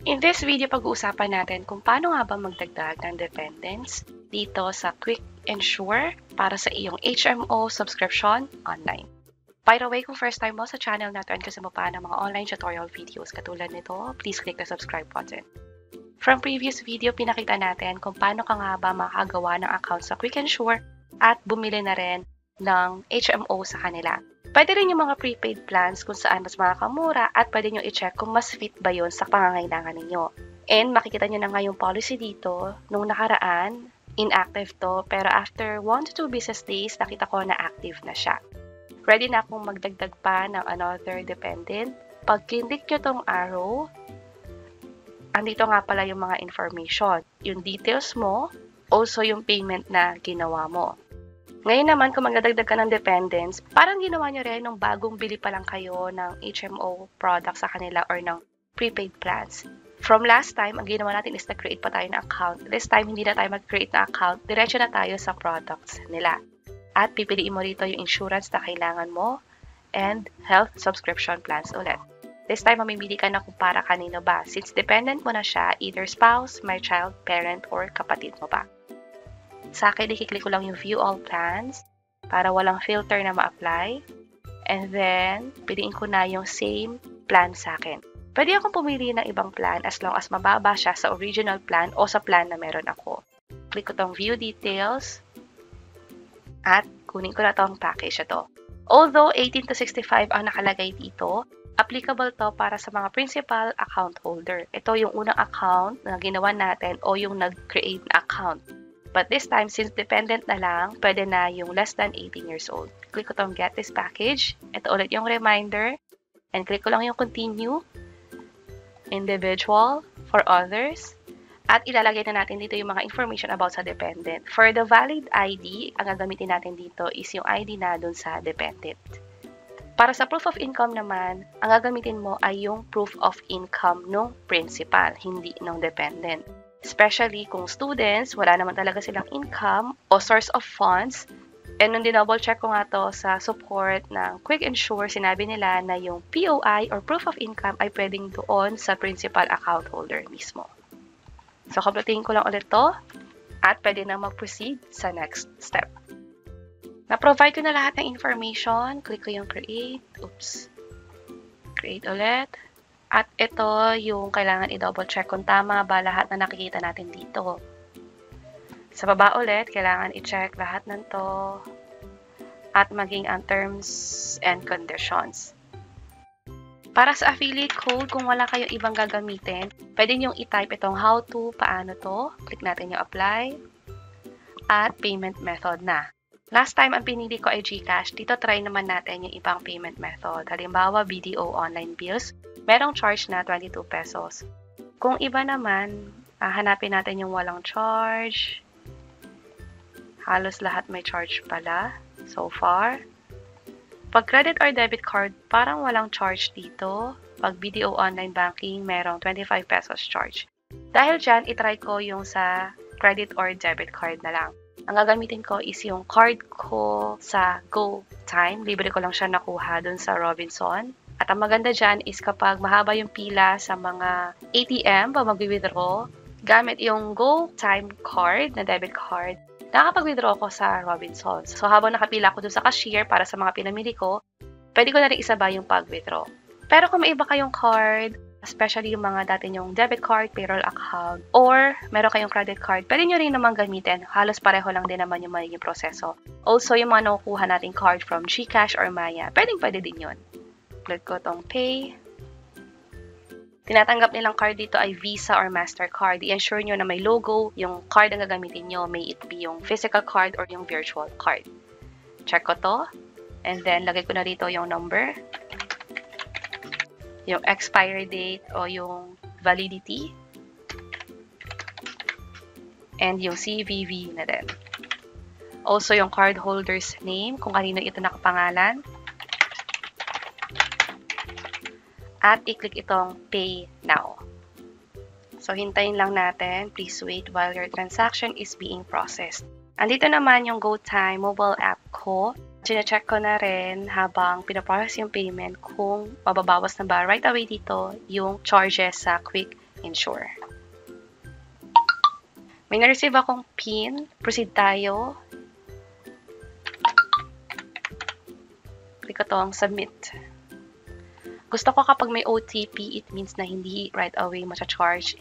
In this video, pag-uusapan natin kung paano nga ba magdagdag ng dependents dito sa Quick Ensure para sa iyong HMO subscription online. By the way, kung first time mo sa channel natin kasi mo pa ng mga online tutorial videos katulad nito, please click the subscribe button. From previous video, pinakita natin kung paano ka nga ba makagawa ng account sa Quick Ensure at bumili na rin ng HMO sa kanila. Pwede rin yung mga prepaid plans kung saan mas makakamura at pwede nyo i-check kung mas fit ba yun sa pangangailangan ninyo. And makikita nyo na nga yung policy dito. Nung nakaraan, inactive to, pero after 1 to 2 business days, nakita ko na active na siya. Ready na akong magdagdag pa ng another dependent. Pag click nyo tong arrow, andito nga pala yung mga information. Yung details mo, also yung payment na ginawa mo. Ngayon naman, kung magdadagdag ka ng dependents, parang ginawa nyo rin nung bagong bili pa lang kayo ng HMO product sa kanila or ng prepaid plans. From last time, ang ginawa natin is na-create pa tayo ng account. This time, hindi na tayo mag-create na account. Diretso na tayo sa products nila. At pipiliin mo rito yung insurance na kailangan mo and health subscription plans ulit. This time, mamimili ka na kung para kanino ba. Since dependent mo na siya, either spouse, my child, parent, or kapatid mo ba. Sa akin, i-click ko lang yung view all plans para walang filter na ma-apply. And then, piliin ko na yung same plan sa akin. Pwede akong pumili ng ibang plan as long as mababa siya sa original plan o sa plan na meron ako. Click ko tong view details at kunin ko na tong package ito. Although 18 to 65 ang nakalagay dito, applicable to para sa mga principal account holder. Ito yung unang account na ginawa natin o yung nag-create na account. But this time, since dependent na lang, pwede na yung less than 18 years old. Click ko tong get this package. Ito ulit yung reminder. And click ko lang yung continue. Individual for others. At ilalagay na natin dito yung mga information about sa dependent. For the valid ID, ang gagamitin natin dito is yung ID na dun sa dependent. Para sa proof of income naman, ang gagamitin mo ay yung proof of income ng principal, hindi ng dependent. Especially kung students, wala naman talaga silang income o source of funds. And nung dinouble check ko nga to sa support ng Quick Ensure, sinabi nila na yung POI or proof of income ay pwedeng doon sa principal account holder mismo. So, kompletiin ko lang ulit to at pwede na mag-proceed sa next step. Na-provide ko na lahat ng information. Click ko yung create. Oops. Create ulit. At ito yung kailangan i-double check kung tama ba lahat na nakikita natin dito. Sa baba ulit, kailangan i-check lahat ng to at maging ang terms and conditions. Para sa affiliate code, kung wala kayong ibang gagamitin, pwede nyo i-type itong how to, paano to. Click natin yung apply at payment method na. Last time, ang pinili ko ay GCash. Dito, try naman natin yung ibang payment method. Halimbawa, BDO online bills. Merong charge na 22 pesos. Kung iba naman, hanapin natin yung walang charge. Halos lahat may charge pala so far. Pag credit or debit card, parang walang charge dito. Pag BDO online banking, merong 25 pesos charge. Dahil dyan, itry ko yung sa credit or debit card na lang. Ang gagamitin ko is yung card ko sa GoTime. Libre ko lang siya nakuha dun sa Robinson. At ang maganda dyan is kapag mahaba yung pila sa mga ATM pag mag-withdraw, gamit yung GoTime card na debit card, nakakapag-withdraw ko sa Robinson. So habang nakapila ko dun sa cashier para sa mga pinamili ko, pwede ko na rin isabay yung pag-withdraw. Pero kung may iba kayong card, especially yung mga dati nyong debit card, payroll account, or meron kayong credit card, pwede nyo rin naman gamitin. Halos pareho lang din naman yung magiging proseso. Also, yung mga nakukuha nating card from GCash or Maya, pwede din yun. Click ko tong pay. Tinatanggap nilang card dito ay Visa or MasterCard. I-ensure nyo na may logo yung card ang gagamitin nyo. May it be yung physical card or yung virtual card. Check ko to. And then, lagay ko na dito yung number. Yung expiry date o yung validity. And yung CVV na din. Also, yung card holder's name, kung kanino ito nakapangalan. At i-click itong Pay Now. So, hintayin lang natin. Please wait while your transaction is being processed. Andito naman yung GoTime mobile app ko. Chine-check ko na rin habang pinaprocess yung payment kung mababawas na ba right away dito yung charges sa Quick Ensure. May na-receive akong PIN. Proceed tayo. Click ko tong submit. Gusto ko kapag may OTP, it means na hindi right away charge.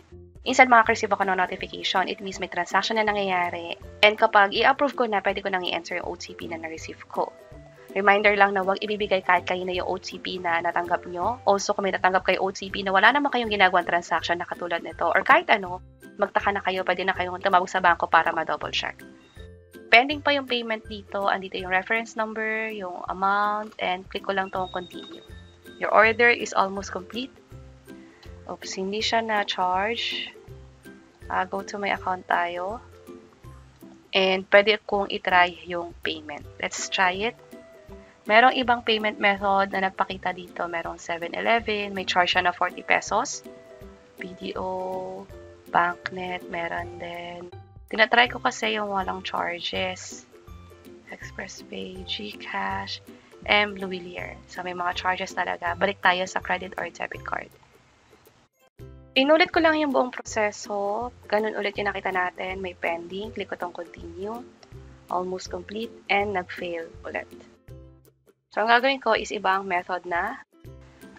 Instead, makaka-receive ako ng notification. It means may transaction na nangyayari. And kapag i-approve ko na, pwede ko nang i-enter yung OTP na na-receive ko. Reminder lang na huwag ibibigay kahit kayo na yung OTP na natanggap nyo. Also, kung may natanggap kayo OTP na wala naman kayong ginagawang transaction na katulad nito, or kahit ano, magtaka na kayo, pwede na kayong tumawag sa banko para ma-double check. Pending pa yung payment dito, andito yung reference number, yung amount, and click ko lang itong continue. Your order is almost complete. Oops, hindi siya na-charge. Go to my account tayo. And pwede kong itry yung payment. Let's try it. Merong ibang payment method na nagpakita dito. Merong 7-Eleven, may charge siya na 40 pesos. BDO, Banknet, meron din. Tinatry ko kasi yung walang charges. ExpressPay, GCash, and Bluewilier. So may mga charges talaga. Balik tayo sa credit or debit card. Inulit ko lang yung buong proseso. Ganun ulit yung nakita natin. May pending. Click ko tong continue. Almost complete. And nag-fail ulit. So, ang gagawin ko is ibang method na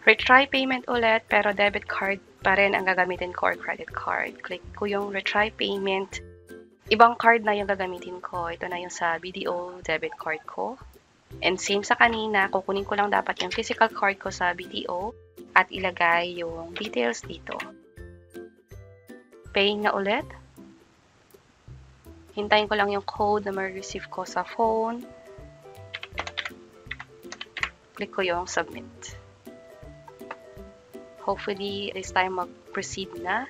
retry payment ulit, pero debit card pa rin ang gagamitin ko or credit card. Click ko yung retry payment. Ibang card na yung gagamitin ko. Ito na yung sa BDO debit card ko. And same sa kanina, kukunin ko lang dapat yung physical card ko sa BDO at ilagay yung details dito. Paying na ulit. Hintayin ko lang yung code na ma-receive ko sa phone. Click ko yung submit. Hopefully, this time mag-proceed na.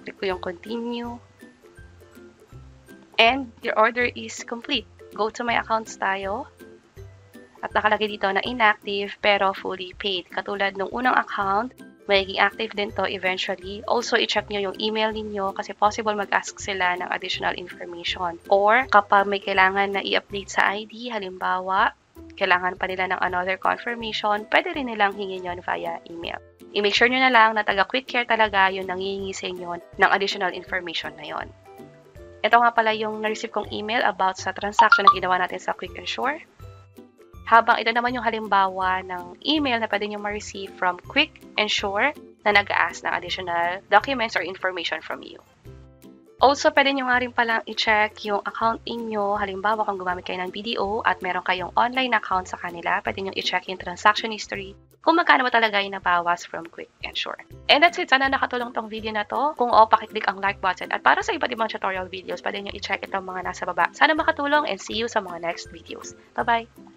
Click ko yung continue. And your order is complete. Go to my accounts tayo. At nakalagay dito na inactive pero fully paid. Katulad nung unang account, magiging active din to eventually. Also, i-check nyo yung email ninyo kasi possible mag-ask sila ng additional information. Or kapag may kailangan na i-update sa ID, halimbawa, kailangan pa nila ng another confirmation, pwede rin nilang hingin yon via email. I-make sure nyo na lang na taga Quick Care talaga yung nangihingi sa inyo ng additional information na yon. Ito nga pala yung na-receive kong email about sa transaction na ginawa natin sa Quick Ensure. Habang ito naman yung halimbawa ng email na pwede nyo ma-receive from Quick Ensure na nag-ask ng additional documents or information from you. Also, pwede nyo nga rin palang i-check yung account inyo. Halimbawa, kung gumamit kayo ng BDO at meron kayong online account sa kanila, pwede nyo i-check yung transaction history kung magkano ba talaga yung nabawas from Quick Ensure. And that's it. Sana nakatulong tong video na to. Kung pakiclick ang like button. At para sa iba't ibang tutorial videos, pwede nyo i-check itong mga nasa baba. Sana makatulong and see you sa mga next videos. Bye-bye!